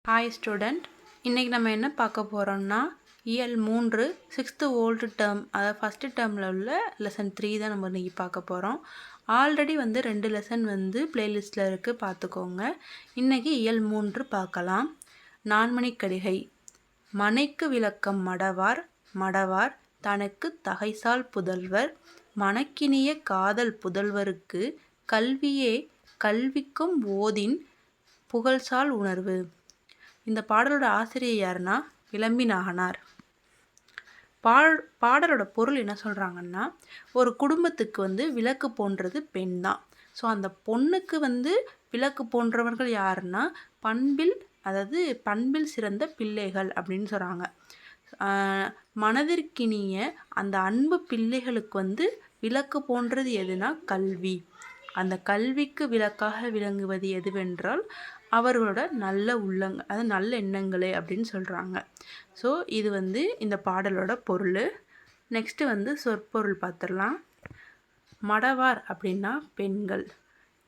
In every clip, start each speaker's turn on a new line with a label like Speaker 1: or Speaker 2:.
Speaker 1: Hi student, இன்றைக்கி நம்ம என்ன பார்க்க போகிறோம்னா இயல் 3 6th ஓல்டு டேர்ம், அதாவது ஃபஸ்ட்டு டேர்மில் உள்ள லெசன் 3 தான் நம்ம இன்றைக்கி பார்க்க போகிறோம். ஆல்ரெடி 2 லெசன் பிளேலிஸ்ட்டில் இருக்குது, பார்த்துக்கோங்க. இன்றைக்கி இயல் 3 பார்க்கலாம். நான்மணிக்கடிகை. மனைக்கு விளக்கம் மடவார் மடவார் தனக்கு தகைசால் புதல்வர் மணக்கினிய காதல் புதல்வருக்கு கல்வியே கல்விக்கும் ஓதின் புகழ்சால் உணர்வு. இந்த பாடலோட ஆசிரியர் யாருன்னா விளம்பி நாகனார். பாடலோட பொருள் என்ன சொல்கிறாங்கன்னா, ஒரு குடும்பத்துக்கு விளக்கு போன்றது பெண் தான். ஸோ அந்த பொண்ணுக்கு விளக்கு போன்றவர்கள் யாருன்னா பண்பில், அதாவது பண்பில் சிறந்த பிள்ளைகள் அப்படின்னு சொல்கிறாங்க. மனதிற்கினிய அந்த அன்பு பிள்ளைகளுக்கு விளக்கு போன்றது எதுனா கல்வி. அந்த கல்விக்கு விளக்காக விளங்குவது எதுவென்றால் அவர்களோட நல்ல அதாவது நல்ல எண்ணங்களே அப்படின்னு சொல்கிறாங்க. ஸோ இது இந்த பாடலோட பொருள். நெக்ஸ்ட்டு சொற்பொருள் பார்த்துடலாம். மடவார் அப்படின்னா பெண்கள்,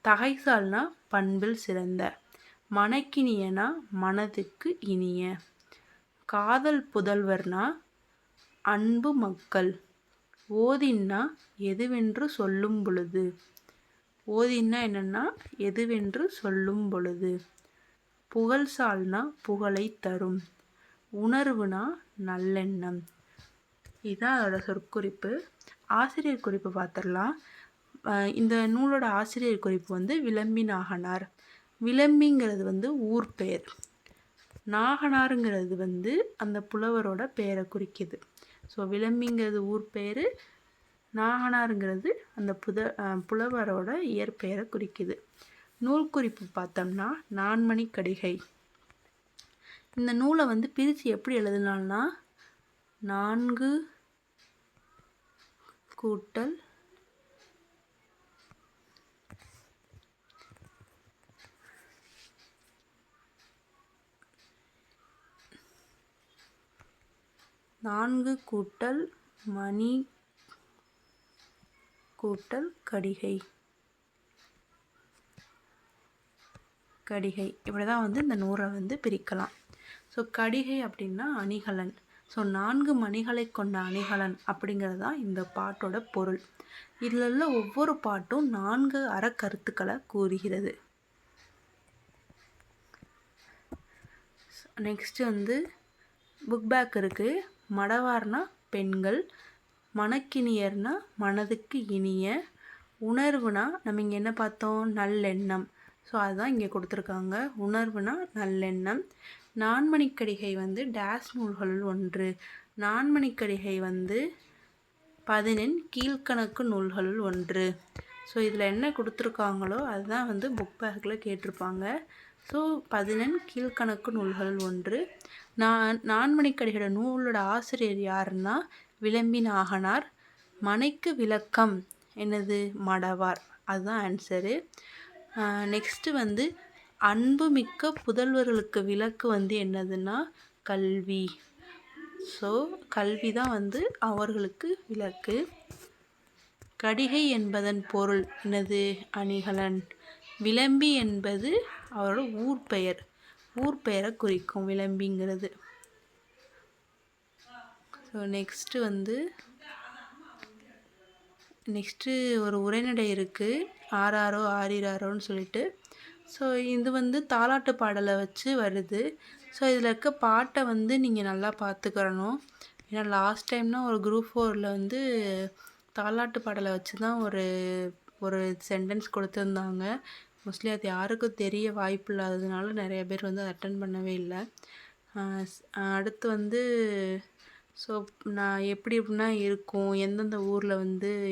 Speaker 1: தகைசால்னா பண்பில் சிறந்த, மனக்கினியனா மனதுக்கு இனிய, காதல் புதல்வர்னா அன்பு மக்கள், ஓதின்னா எதுவென்று சொல்லும் பொழுது. ஓதின்னா என்னென்னா எதுவென்று சொல்லும் பொழுது, புகழ்சால்னா புகழை தரும், உணர்வுனா நல்லெண்ணம். இதுதான் அதோட சொற்குறிப்பு. ஆசிரியர் குறிப்பு பார்த்துடலாம். இந்த நூலோட ஆசிரியர் குறிப்பு விளம்பி நாகனார். விளம்பிங்கிறது ஊர் பெயர், நாகனாருங்கிறது அந்த புலவரோட பெயரை குறிக்குது. ஸோ விளம்பிங்கிறது ஊர் பெயர், நாகனாருங்கிறது அந்த புலவரோட இயற்பெயரை குறிக்குது. நூல் குறிப்பு பார்த்தோம்னா நான்மணிக்கடிகை. இந்த நூலை பிரித்து எப்படி எழுதலாம்னா 4 கூட்டல் மணி கூட்டல் கடிகை. இப்படி தான் இந்த நூலை பிரிக்கலாம். ஸோ கடிகை அப்படின்னா அணிகலன். ஸோ 4 மணிகளை கொண்ட அணிகலன் அப்படிங்கிறது தான் இந்த பாட்டோட பொருள். இதில் உள்ள ஒவ்வொரு பாட்டும் 4 அறக்கருத்துக்களை கூறுகிறது. நெக்ஸ்ட்டு புக் பேக் இருக்குது. மடவார்னா பெண்கள், மனக்கினியர்னா மனதுக்கு இனிய, உணர்வுனா நம்ம இங்கே என்ன பார்த்தோம், நல்லெண்ணம். ஸோ அதுதான் இங்கே கொடுத்துருக்காங்க, உணர்வுனா நல்லெண்ணம். நான்மணிக்கடிகை டேஸ் நூல்களுள் ஒன்று. நான்மணிக்கடிகை 11 கீழ்கணக்கு நூல்களுள் ஒன்று. ஸோ இதில் என்ன கொடுத்துருக்காங்களோ அதுதான் புக் பேக்கில் கேட்டிருப்பாங்க. ஸோ 11 கீழ்கணக்கு நூல்களுள் ஒன்று. நான்மணிக்கடிகையோட நூலோட ஆசிரியர் யாருன்னா விளம்பி நாகனார். மனைக்கு விளக்கம் என்னது, மடவார். அதுதான் ஆன்சரு. நெக்ஸ்ட்டு அன்புமிக்க புதல்வர்களுக்கு விளக்கு என்னதுன்னா கல்வி. ஸோ கல்வி தான் அவர்களுக்கு விளக்கு. கடிகை என்பதன் பொருள் என்னது, அணிகலன். விளம்பி என்பது அவரோட ஊர் பெயரை குறிக்கும் விளம்பிங்கிறது. ஸோ நெக்ஸ்ட்டு ஒரு உரைநடை இருக்குது, ஆறாரோ ஆறிராரோன்னு சொல்லிட்டு. ஸோ இது தாலாட்டு பாடலை வச்சு வருது. ஸோ இதில் இருக்க பாட்டை நீங்கள் நல்லா பார்த்துக்கிறணும். ஏன்னா லாஸ்ட் டைம்னா ஒரு குரூப் 4ல் தாலாட்டு பாடலை வச்சு தான் ஒரு சென்டென்ஸ் கொடுத்துருந்தாங்க. மோஸ்ட்லி அது யாருக்கும் தெரிய வாய்ப்பு இல்லாததுனால நிறைய பேர் அதை அட்டன் பண்ணவே இல்லை. அடுத்து ஸோ நான் எப்படின்னா இருக்கும், எந்தெந்த ஊரில்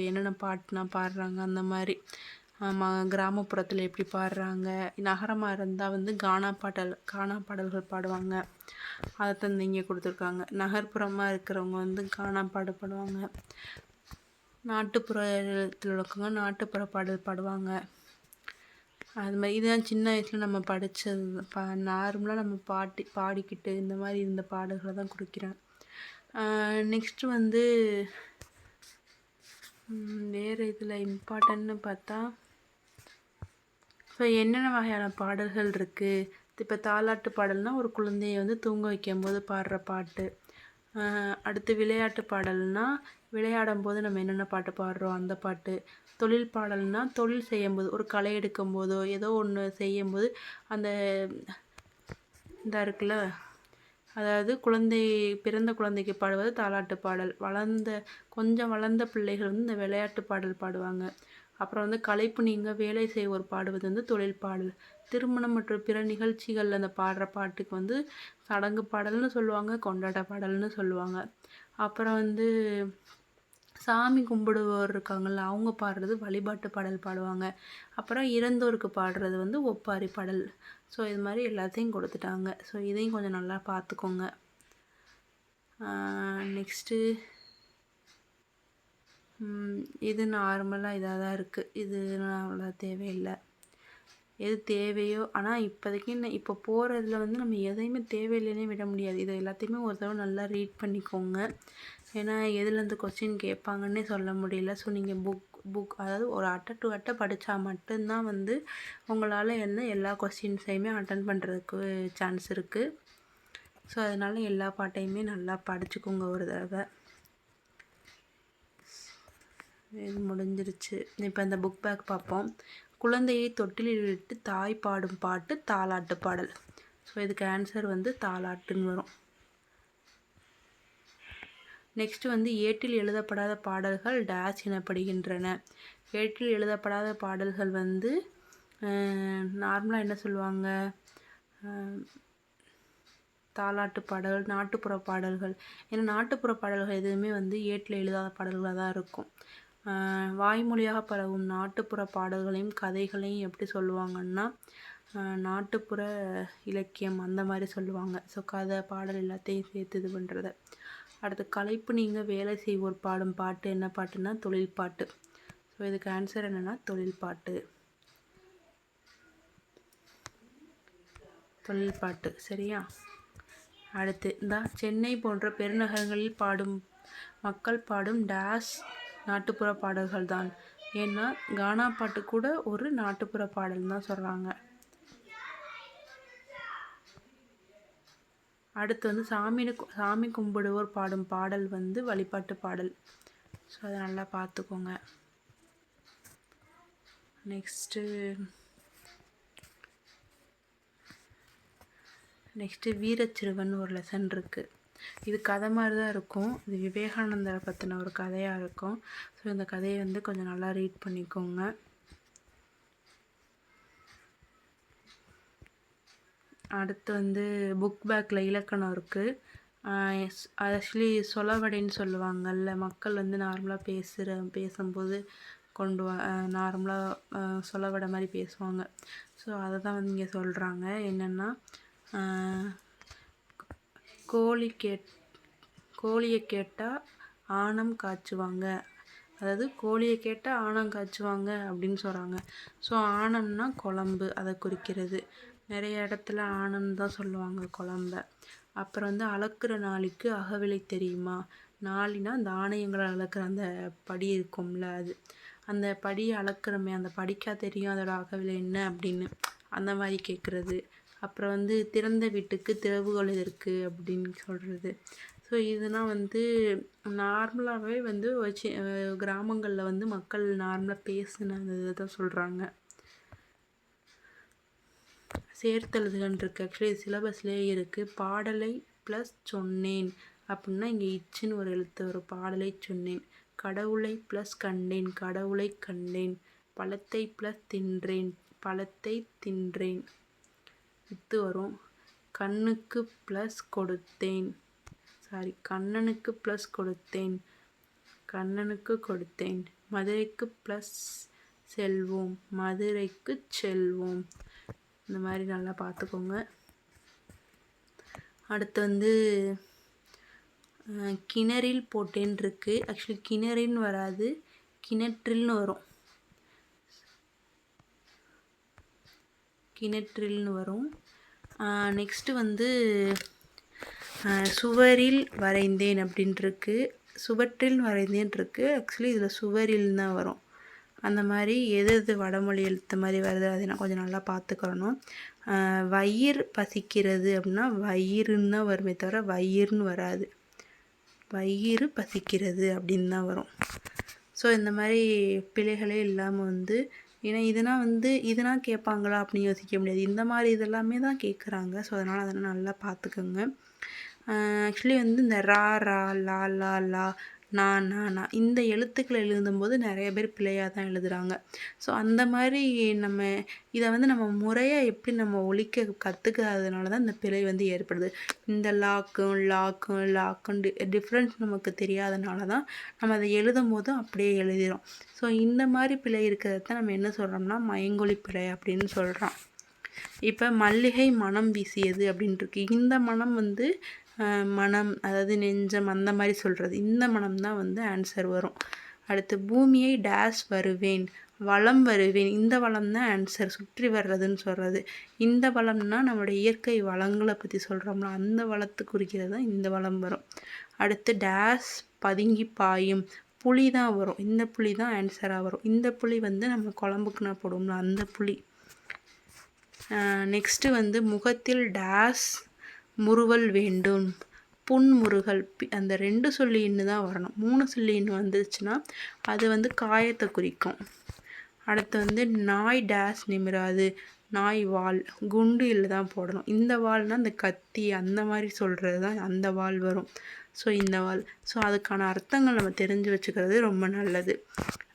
Speaker 1: என்னென்ன பாட்டுலாம் பாடுறாங்க அந்த மாதிரி, கிராமப்புறத்தில் எப்படி பாடுறாங்க, நகரமாக இருந்தால் கானா பாடல்கள் பாடுவாங்க. அதை இங்கே கொடுத்துருக்காங்க. நகர்ப்புறமாக இருக்கிறவங்க கானா பாடுவாங்க. நாட்டுப்புறத்தில் இருக்கவங்க நாட்டுப்புற பாடல் பாடுவாங்க. அது மாதிரி இதுதான் சின்ன வயசில் நம்ம படித்தது. நார்மலாக நம்ம பாடிக்கிட்டு இந்த மாதிரி இந்த பாடல்களை தான் கொடுக்குறேன். நெக்ஸ்ட்டு வேறு இதில் இம்பார்ட்டன்ட்னு பார்த்தா, ஸோ என்னென்ன வகையான பாடல்கள் இருக்குது, இப்போ தாலாட்டு பாடல்னால் ஒரு குழந்தையை வந்து தூங்க வைக்கும்போது பாடுற பாட்டு. அடுத்து விளையாட்டு பாடல்னால் விளையாடும் போது நம்ம என்னென்ன பாட்டு பாடுறோம் அந்த பாட்டு. தொழில் பாடல்னால் தொழில் செய்யும்போது ஒரு களை எடுக்கும் போதோ ஏதோ ஒன்று செய்யும்போது அந்த இந்த இருக்குல்ல, அதாவது பிறந்த குழந்தைக்கு பாடுவது தாலாட்டு பாடல். கொஞ்சம் வளர்ந்த பிள்ளைகள் வந்து இந்த விளையாட்டு பாடல் பாடுவாங்க. அப்புறம் வந்து களைப்பு நீங்க வேலை செய்வோர் பாடுவது வந்து தொழில் பாடல். திருமணம் மற்றும் பிற நிகழ்ச்சிகள் அந்த பாடுற பாட்டுக்கு வந்து சடங்கு பாடல்னு சொல்லுவாங்க, கொண்டாட்ட பாடல்னு சொல்லுவாங்க. அப்புறம் வந்து சாமி கும்பிடுவோர் இருக்காங்கள்ல, அவங்க பாடுறது வழிபாட்டு பாடல் பாடுவாங்க. அப்புறம் இறந்தோருக்கு பாடுறது வந்து ஒப்பாரி பாடல். ஸோ இது மாதிரி எல்லாத்தையும் கொடுத்துட்டாங்க. ஸோ இதையும் கொஞ்சம் நல்லா பார்த்துக்கோங்க. நெக்ஸ்ட்டு இது நார்மலாக இதாக தான் இருக்குது. இது அவ்வளோ தேவையில்லை. எது தேவையோ, ஆனால் இப்போதைக்கு இப்போ போகிறதுல வந்து நம்ம எதையுமே தேவையில்லைன்னே விட முடியாது. இதை எல்லாத்தையுமே ஒரு தடவை நல்லா ரீட் பண்ணிக்கோங்க. ஏன்னா எதுலேருந்து கொஸ்டின் கேட்பாங்கன்னே சொல்ல முடியல. ஸோ நீங்கள் புக் அதாவது ஒரு அட்டை டு அட்டை படித்தா மட்டும்தான் வந்து உங்களால் எல்லா கொஸ்டின்ஸையுமே அட்டன் பண்ணுறதுக்கு சான்ஸ் இருக்குது. ஸோ அதனால் எல்லா பாட்டையுமே நல்லா படிச்சுக்கோங்க ஒரு தடவை. இது முடிஞ்சிருச்சு. இப்போ இந்த புக் பேக் பார்ப்போம். குழந்தையை தொட்டிலில் விட்டு தாய் பாடும் பாட்டு தாலாட்டு பாடல். ஸோ இதுக்கு ஆன்சர் வந்து தாலாட்டுன்னு வரும். நெக்ஸ்ட்டு வந்து ஏட்டில் எழுதப்படாத பாடல்கள் டேஷ் எனப்படுகின்றன. ஏட்டில் எழுதப்படாத பாடல்கள் வந்து நார்மலாக என்ன சொல்லுவாங்க, தாலாட்டு பாடல்கள், நாட்டுப்புற பாடல்கள். ஏன்னா நாட்டுப்புற பாடல்கள் எதுவுமே வந்து ஏட்டில் எழுதாத பாடல்களாக தான் இருக்கும். வாய்மொழியாக பரவும் நாட்டுப்புற பாடல்களையும் கதைகளையும் எப்படி சொல்லுவாங்கன்னா நாட்டுப்புற இலக்கியம் அந்த மாதிரி சொல்லுவாங்க. ஸோ கதை பாடல் எல்லாத்தையும் சேர்த்து இது பண்ணுறத. அடுத்து களைப்பு நீங்க வேலை செய்வோர் பாடும் பாட்டு என்ன பாட்டுன்னா தொழில் பாட்டு. ஸோ இதுக்கு ஆன்சர் என்னென்னா தொழில் பாட்டு. தொழில் பாட்டு சரியா. அடுத்து சென்னை போன்ற பெருநகரங்களில் மக்கள் பாடும் டேஷ் நாட்டுப்புற பாடல்கள் தான். ஏன்னா கானா பாட்டு கூட ஒரு நாட்டுப்புற பாடல் தான் சொல்கிறாங்க. அடுத்து வந்து சாமி கும்பிடுவோர் பாடும் பாடல் வந்து வழிபாட்டு பாடல். ஸோ அதை நல்லா பார்த்துக்கோங்க. நெக்ஸ்ட்டு வீரச்சிறுவன் ஒரு லெசன் இருக்குது. இது கதை மாதிரி தான் இருக்கும். இது விவேகானந்தரை பற்றின ஒரு கதையாக இருக்கும். ஸோ இந்த கதையை வந்து கொஞ்சம் நல்லா ரீட் பண்ணிக்கோங்க. அடுத்து வந்து புக் பேக்கில் இலக்கணம் இருக்குது. ஆக்சுவலி சொலவடைன்னு சொல்லுவாங்கள்ல, மக்கள் வந்து நார்மலாக பேசும்போது நார்மலாக சொலவடை மாதிரி பேசுவாங்க. ஸோ அதை தான் வந்து இங்கே சொல்கிறாங்க. என்னென்னா கோழியை கேட்டால் ஆணம் காய்ச்சுவாங்க. அதாவது கோழியை கேட்டால் ஆணம் காய்ச்சுவாங்க அப்படின்னு சொல்கிறாங்க. ஸோ ஆணம்னா குழம்பு, அதை குறிக்கிறது. நிறைய இடத்துல ஆணம் தான் சொல்லுவாங்க குழம்ப. அப்புறம் வந்து அளக்குற நாளைக்கு அகவிலை தெரியுமா. நாளினா தானியங்களை அளக்குற அந்த படி இருக்கும்ல, அது அந்த படியை அளக்குறமே அந்த படிக்கா தெரியும் அதோட அகவிலை என்ன அப்படின்னு அந்த மாதிரி கேட்குறது. அப்புறம் வந்து திறந்த வீட்டுக்கு திறவுகோல் எதற்கு அப்படின்னு சொல்கிறது. ஸோ இதெல்லாம் வந்து நார்மலாகவே வந்து கிராமங்களில் வந்து மக்கள் நார்மலாக பேசுனது தான் சொல்கிறாங்க. சேர்த்தெழுதுகன் இருக்குது. ஆக்சுவலி சிலபஸ்லேயே இருக்குது. பாடலை ப்ளஸ் சொன்னேன் அப்படின்னா இங்கே இச்சுன்னு ஒரு எழுத்து வரும். பாடலை சொன்னேன். கடவுளை ப்ளஸ் கண்டேன், கடவுளை கண்டேன். பழத்தை ப்ளஸ் தின்றேன், பழத்தை தின்றேன். இத்து வரும். கண்ணுக்கு ப்ளஸ் கொடுத்தேன், கண்ணனுக்கு ப்ளஸ் கொடுத்தேன், கண்ணனுக்கு கொடுத்தேன். மதுரைக்கு ப்ளஸ் செல்வோம், மதுரைக்கு செல்வோம். இந்த மாதிரி நல்லா பார்த்துக்கோங்க. அடுத்து வந்து கிணறில் போட்டேன் இருக்குது. ஆக்சுவலி கிணறின்னு வராது, கிணற்றில்னு வரும். கிணற்றில்னு வரும். நெக்ஸ்ட்டு வந்து சுவரில் வரைந்தேன் அப்படின்ட்டுருக்கு. சுவற்றில் வரைந்தேன் இருக்குது. ஆக்சுவலி இதில் சுவரில் தான் வரும். அந்த மாதிரி எது வடமொழி எழுத்து மாதிரி வருது அதை நான் கொஞ்சம் நல்லா பார்த்துக்கணும். வயிறு பசிக்கிறது அப்படின்னா வயிறுன்னு தான் வருமே தவிர வயிறுன்னு வராது. வயிறு பசிக்கிறது அப்படின்னு தான் வரும். ஸோ இந்த மாதிரி பிழைகளே இல்லாமல் வந்து ஏன்னா இதுனா கேட்பாங்களா அப்படின்னு யோசிக்க முடியாது. இந்த மாதிரி இதெல்லாமே தான் கேட்குறாங்க. ஸோ அதனால் அதெல்லாம் நல்லா பார்த்துக்கோங்க. ஆக்சுவலி வந்து இந்த ரா ரா லா லா லா நா நா நா இந்த எழுத்துக்களை எழுதும்போது நிறைய பேர் பிழையாக தான் எழுதுகிறாங்க. ஸோ அந்த மாதிரி இதை வந்து நம்ம முறையாக எப்படி நம்ம ஒழிக்க கற்றுக்காததுனால தான் இந்த பிழை வந்து ஏற்படுது. இந்த லாக்கும் டிஃப்ரென்ஸ் நமக்கு தெரியாதனால தான் நம்ம அதை எழுதும் போதும் அப்படியே எழுதிடும். ஸோ இந்த மாதிரி பிழை இருக்கிறத தான் நம்ம என்ன சொல்கிறோம்னா மயங்கொலி பிழை அப்படின்னு சொல்கிறோம். இப்போ மல்லிகை மனம் வீசியது அப்படின்ட்டுருக்கு. இந்த மனம் வந்து மனம், அதாவது நெஞ்சம் அந்த மாதிரி சொல்கிறது. இந்த மனம் தான் வந்து ஆன்சர் வரும். அடுத்து பூமியை டேஷ் வருவேன், வளம் வருவேன். இந்த வளம் தான் ஆன்சர், சுற்றி வர்றதுன்னு சொல்கிறது. இந்த வளம்னா நம்மளுடைய இயற்கை வளங்களை பற்றி சொல்கிறோம்ல, அந்த வளத்தை குறிக்கிறது தான் இந்த வளம் வரும். அடுத்து டேஷ் பதுங்கி பாயும், புளி தான் வரும். இந்த புளி தான் ஆன்சராக வரும். இந்த புளி வந்து நம்ம குழம்புக்குன்னா போடுவோம்ல, அந்த புளி. நெக்ஸ்ட்டு வந்து முகத்தில் டேஷ் முறுவல் வேண்டும், புன்முறுகல். அந்த 2 சொல்லி இன்னு தான் வரணும். 3 சொல்லி இன்னு வந்துச்சுன்னா அது வந்து காயத்தை குறிக்கும். அடுத்து வந்து நாய் டேஷ் நிமிராது, நாய் வால், குண்டு இல்லை தான் போடணும். இந்த வால்னால் இந்த கத்தி அந்த மாதிரி சொல்கிறது தான் அந்த வால் வரும். ஸோ இந்த வால். ஸோ அதுக்கான அர்த்தங்கள் நம்ம தெரிஞ்சு வச்சுக்கிறது ரொம்ப நல்லது.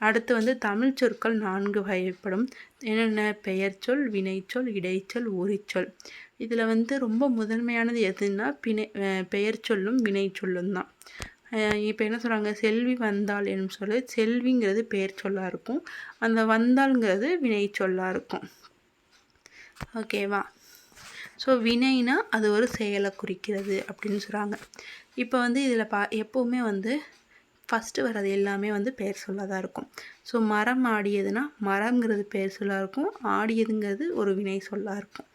Speaker 1: அடுத்து வந்து தமிழ் சொற்கள் 4 வகைப்படும். என்னென்ன? பெயர்ச்சொல், வினைச்சொல், இடைச்சொல், உரிச்சொல். இதில் வந்து ரொம்ப முதன்மையானது எதுன்னா பெயர் சொல்லும் வினை சொல்லும் தான். இப்போ என்ன சொல்கிறாங்க, செல்வி வந்தாள் என்னும் சொல்லு. செல்விங்கிறது பெயர் சொல்லாக இருக்கும், அந்த வந்தாள்ங்கிறது வினை சொல்லாக இருக்கும். ஓகேவா? ஸோ வினைனா அது ஒரு செயலை குறிக்கிறது அப்படின்னு சொல்கிறாங்க. இப்போ வந்து இதில் எப்போவுமே வந்து ஃபஸ்ட்டு வர்றது எல்லாமே வந்து பெயர் சொல்லாக தான் இருக்கும். ஸோ மரம் ஆடியதுன்னா மரம்ங்கிறது பெயர் சொல்லாக இருக்கும், ஆடியதுங்கிறது ஒரு வினை சொல்லாக இருக்கும்.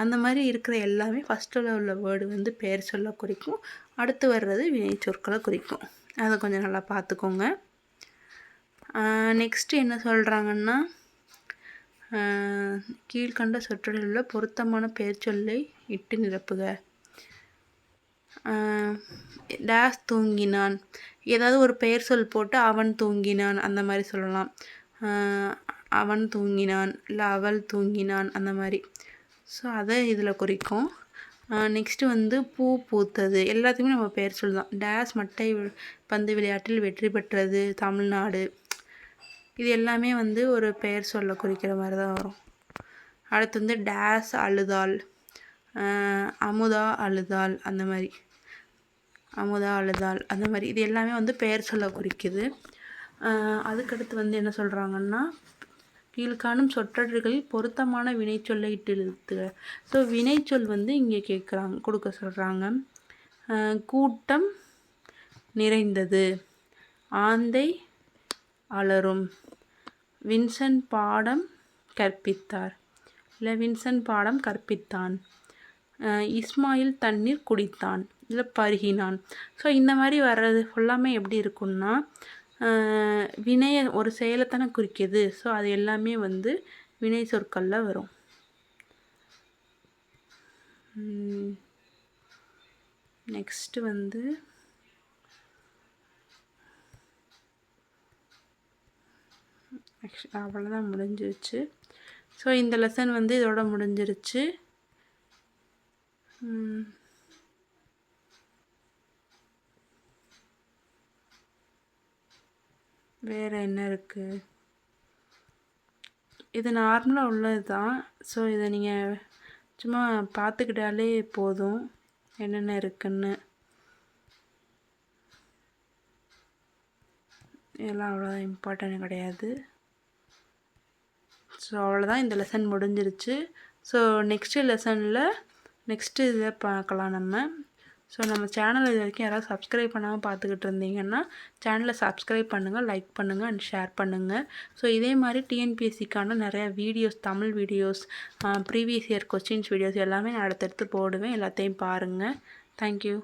Speaker 1: அந்த மாதிரி இருக்கிற எல்லாமே ஃபஸ்ட்டில் உள்ள வேர்டு வந்து பெயர் சொல்ல குறிக்கும், அடுத்து வர்றது வினை சொற்களை குறிக்கும். அதை கொஞ்சம் நல்லா பார்த்துக்கோங்க. நெக்ஸ்ட்டு என்ன சொல்கிறாங்கன்னா, கீழ்கண்ட சொற்றொடரில் உள்ள பொருத்தமான பெயர் சொல்லை இட்டு நிரப்புக. டேஷ் தூங்கினான், ஏதாவது ஒரு பெயர் சொல் போட்டு அவன் தூங்கினான் அந்த மாதிரி சொல்லலாம். அவன் தூங்கினான், இல்லை அவள் தூங்கினான் அந்த மாதிரி. ஸோ அதை இதில் குறிக்கும். நெக்ஸ்ட்டு வந்து பூ பூத்தது, எல்லாத்துக்குமே நம்ம பெயர் சொல் தான். டேஷ் மட்டை பந்து விளையாட்டில் வெற்றி பெற்றது தமிழ்நாடு, இது எல்லாமே வந்து ஒரு பெயர் சொல்ல குறிக்கிற மாதிரி தான் வரும். அடுத்து வந்து டேஷ் அழுதாள், அமுதா அழுதாள் அந்த மாதிரி, அமுதா அழுதாள் அந்த மாதிரி, இது எல்லாமே வந்து பெயர் சொல்ல குறிக்குது. அதுக்கடுத்து வந்து என்ன சொல்கிறாங்கன்னா, கீழ்காணும் சொற்றொடர்களில் பொருத்தமான வினைச்சொல்லை இட்டு எழுத்துக. ஸோ வினைச்சொல் வந்து இங்கே கொடுக்க சொல்கிறாங்க. கூட்டம் நிறைந்தது, ஆந்தை அலரும், வின்சென்ட் பாடம் கற்பித்தார், இல்லை வின்சென்ட் பாடம் கற்பித்தான், இஸ்மாயில் தண்ணீர் குடித்தான், இல்லை பருகினான். ஸோ இந்த மாதிரி வர்றது ஃபுல்லாமே எப்படி இருக்குன்னா, வினையை ஒரு செயலை தானே குறிக்கிது. ஸோ அது எல்லாமே வந்து வினை சொற்களில் வரும். நெக்ஸ்ட்டு வந்து அவ்வளோதான், முடிஞ்சிருச்சு. ஸோ இந்த லெசன் வந்து இதோட முடிஞ்சிருச்சு. வேறு என்ன இருக்குது? இது நார்மலாக உள்ளது தான். ஸோ இதை நீங்கள் சும்மா பார்த்துக்கிட்டாலே போதும் என்னென்ன இருக்குன்னு. இதெல்லாம் அவ்வளோதான் இம்பார்ட்டன்ட் கிடையாது. ஸோ அவ்வளோதான், இந்த லெசன் முடிஞ்சிருச்சு. ஸோ நெக்ஸ்ட்டு இதை பார்க்கலாம் நம்ம. ஸோ நம்ம சேனல் இது வரைக்கும் யாராவது சப்ஸ்கிரைப் பண்ணாமல் பார்த்துக்கிட்டு இருந்தீங்கன்னா சேனலை சப்ஸ்கிரைப் பண்ணுங்கள், லைக் பண்ணுங்கள் அண்ட் ஷேர் பண்ணுங்கள். ஸோ இதே மாதிரி டிஎன்பிஎஸ்சிக்கான நிறையா videos, Tamil videos, previous year questions videos எல்லாமே நான் அடுத்தடுத்து போடுவேன். எல்லாத்தையும் பாருங்கள். தேங்க்யூ.